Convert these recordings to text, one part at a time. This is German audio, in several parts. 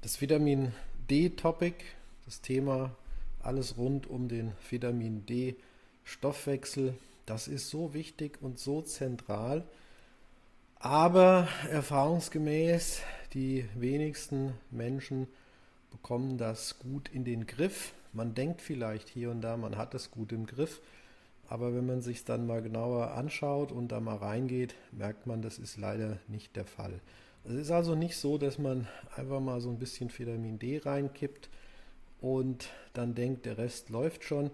Das Vitamin D-Topic, das Thema, alles rund um den Vitamin D-Stoffwechsel, das ist so wichtig und so zentral, aber erfahrungsgemäß, die wenigsten Menschen bekommen das gut in den Griff. Man denkt vielleicht hier und da, man hat es gut im Griff, aber wenn man sich es dann mal genauer anschaut und da mal reingeht, merkt man, das ist leider nicht der Fall. Es ist also nicht so, dass man einfach mal so ein bisschen Vitamin D reinkippt und dann denkt, der Rest läuft schon.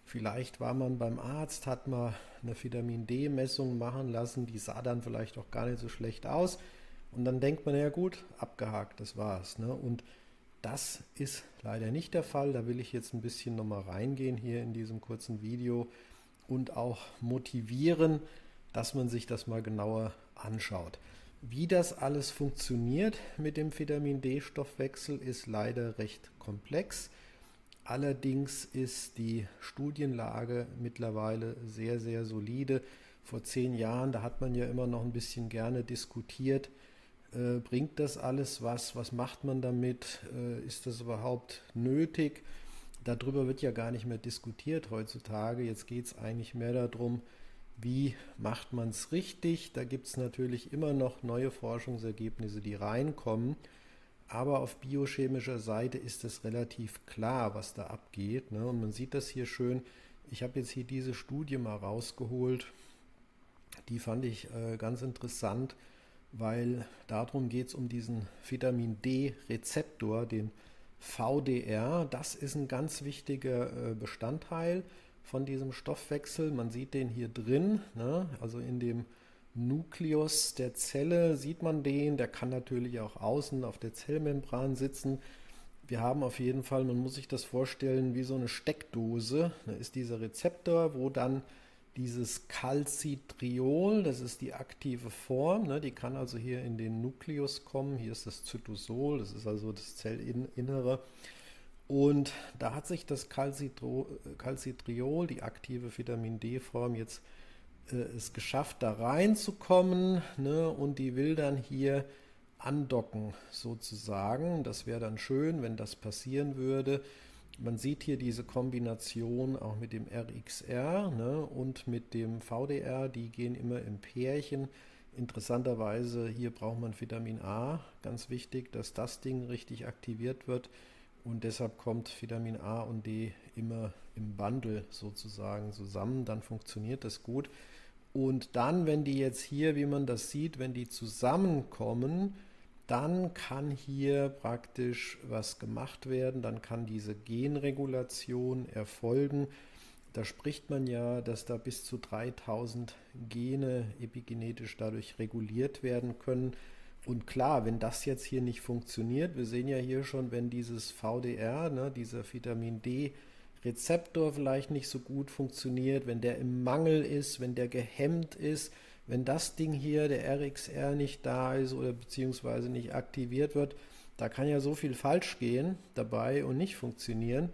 Vielleicht war man beim Arzt, hat mal eine Vitamin D-Messung machen lassen, die sah dann vielleicht auch gar nicht so schlecht aus. Und dann denkt man, ja gut, abgehakt, das war's. Ne? Und das ist leider nicht der Fall. Da will ich jetzt ein bisschen nochmal reingehen hier in diesem kurzen Video und auch motivieren, dass man sich das mal genauer anschaut. Wie das alles funktioniert mit dem Vitamin D-Stoffwechsel ist leider recht komplex. Allerdings ist die Studienlage mittlerweile sehr, sehr solide. Vor 10 Jahren, da hat man ja immer noch ein bisschen gerne diskutiert, bringt das alles was? Was macht man damit? Ist das überhaupt nötig? Darüber wird ja gar nicht mehr diskutiert heutzutage. Jetzt geht es eigentlich mehr darum, wie macht man es richtig? Da gibt es natürlich immer noch neue Forschungsergebnisse, die reinkommen. Aber auf biochemischer Seite ist es relativ klar, was da abgeht. Ne? Und man sieht das hier schön. Ich habe jetzt hier diese Studie mal rausgeholt. Die fand ich ganz interessant, weil darum geht es um diesen Vitamin D Rezeptor, den VDR. Das ist ein ganz wichtiger Bestandteil von diesem Stoffwechsel. Man sieht den hier drin, ne? Also in dem Nukleus der Zelle sieht man den. Der kann natürlich auch außen auf der Zellmembran sitzen. Wir haben auf jeden Fall, man muss sich das vorstellen, wie so eine Steckdose. Da ist dieser Rezeptor, wo dann dieses Calcitriol, das ist die aktive Form, ne, die kann also hier in den Nukleus kommen. Hier ist das Zytosol, das ist also das Zellinnere. Und da hat sich das Calcitriol, die aktive Vitamin D-Form, jetzt es geschafft, da reinzukommen, ne, und die will dann hier andocken sozusagen. Das wäre dann schön, wenn das passieren würde. Man sieht hier diese Kombination auch mit dem RXR, ne, und mit dem VDR, die gehen immer im Pärchen. Interessanterweise, hier braucht man Vitamin A, ganz wichtig, dass das Ding richtig aktiviert wird. Und deshalb kommt Vitamin A und D immer im Bundle sozusagen zusammen, dann funktioniert das gut. Und dann, wenn die jetzt hier, wie man das sieht, wenn die zusammenkommen, dann kann hier praktisch was gemacht werden, dann kann diese Genregulation erfolgen. Da spricht man ja, dass da bis zu 3000 Gene epigenetisch dadurch reguliert werden können. Und klar, wenn das jetzt hier nicht funktioniert, wir sehen ja hier schon, wenn dieses VDR, ne, dieser Vitamin D Rezeptor vielleicht nicht so gut funktioniert, wenn der im Mangel ist, wenn der gehemmt ist, wenn das Ding hier, der RXR, nicht da ist oder beziehungsweise nicht aktiviert wird, da kann ja so viel falsch gehen dabei und nicht funktionieren.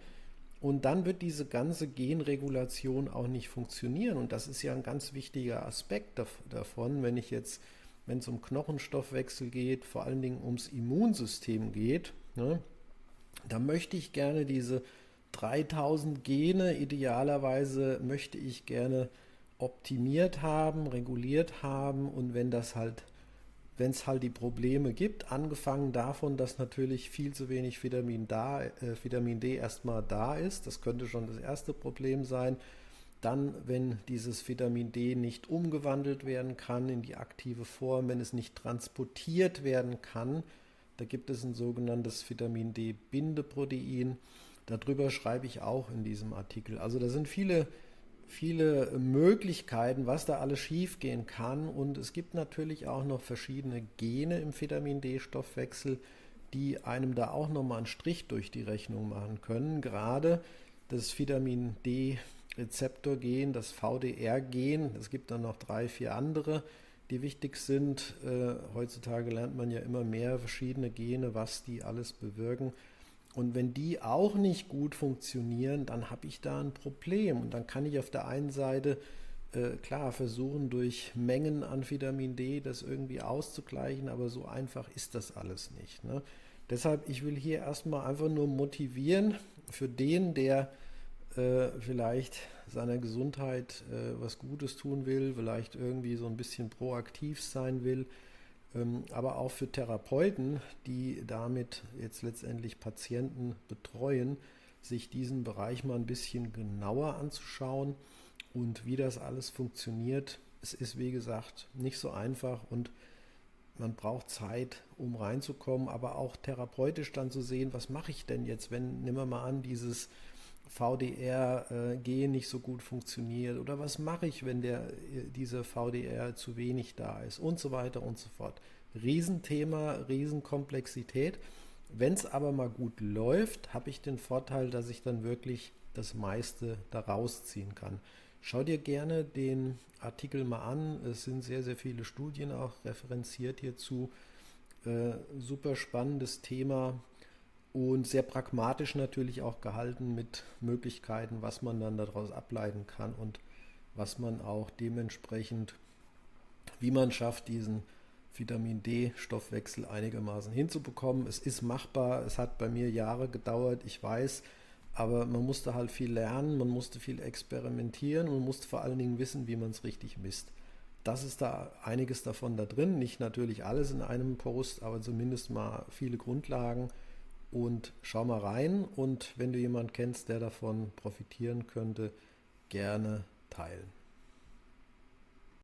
Und dann wird diese ganze Genregulation auch nicht funktionieren. Und das ist ja ein ganz wichtiger Aspekt davon, wenn es um Knochenstoffwechsel geht, vor allen Dingen ums Immunsystem geht, ne, da möchte ich gerne diese 3000 Gene, idealerweise möchte ich gerne optimiert haben, reguliert haben, und wenn es halt die Probleme gibt, angefangen davon, dass natürlich viel zu wenig Vitamin D erstmal da ist, das könnte schon das erste Problem sein. Dann, wenn dieses Vitamin D nicht umgewandelt werden kann in die aktive Form, wenn es nicht transportiert werden kann, da gibt es ein sogenanntes Vitamin D-Bindeprotein. Darüber schreibe ich auch in diesem Artikel. Also da sind viele Möglichkeiten, was da alles schiefgehen kann. Und es gibt natürlich auch noch verschiedene Gene im Vitamin D-Stoffwechsel, die einem da auch nochmal einen Strich durch die Rechnung machen können. Gerade das Vitamin D-Rezeptor-Gen, das VDR-Gen, es gibt dann noch 3, 4 andere, die wichtig sind. Heutzutage lernt man ja immer mehr verschiedene Gene, was die alles bewirken. Und wenn die auch nicht gut funktionieren, dann habe ich da ein Problem. Und dann kann ich auf der einen Seite klar versuchen, durch Mengen an Vitamin D das irgendwie auszugleichen, aber so einfach ist das alles nicht. Ne? Deshalb, ich will hier erstmal einfach nur motivieren für den, der vielleicht seiner Gesundheit was Gutes tun will, vielleicht irgendwie so ein bisschen proaktiv sein will, aber auch für Therapeuten, die damit jetzt letztendlich Patienten betreuen, sich diesen Bereich mal ein bisschen genauer anzuschauen und wie das alles funktioniert. Es ist, wie gesagt, nicht so einfach und man braucht Zeit, um reinzukommen, aber auch therapeutisch dann zu sehen, was mache ich denn jetzt, wenn, nehmen wir mal an, dieses VDR-Gehen nicht so gut funktioniert oder was mache ich, wenn dieser VDR zu wenig da ist und so weiter und so fort. Riesenthema, Riesenkomplexität. Wenn es aber mal gut läuft, habe ich den Vorteil, dass ich dann wirklich das meiste daraus ziehen kann. Schau dir gerne den Artikel mal an. Es sind sehr, sehr viele Studien auch referenziert hierzu. Super spannendes Thema und sehr pragmatisch natürlich auch gehalten mit Möglichkeiten, was man dann daraus ableiten kann und was man auch dementsprechend, wie man schafft, diesen Vitamin-D-Stoffwechsel einigermaßen hinzubekommen. Es ist machbar, es hat bei mir Jahre gedauert, ich weiß, aber man musste halt viel lernen, man musste viel experimentieren und man musste vor allen Dingen wissen, wie man es richtig misst. Das ist da einiges davon da drin, nicht natürlich alles in einem Post, aber zumindest mal viele Grundlagen und schau mal rein und wenn du jemanden kennst, der davon profitieren könnte, gerne teilen.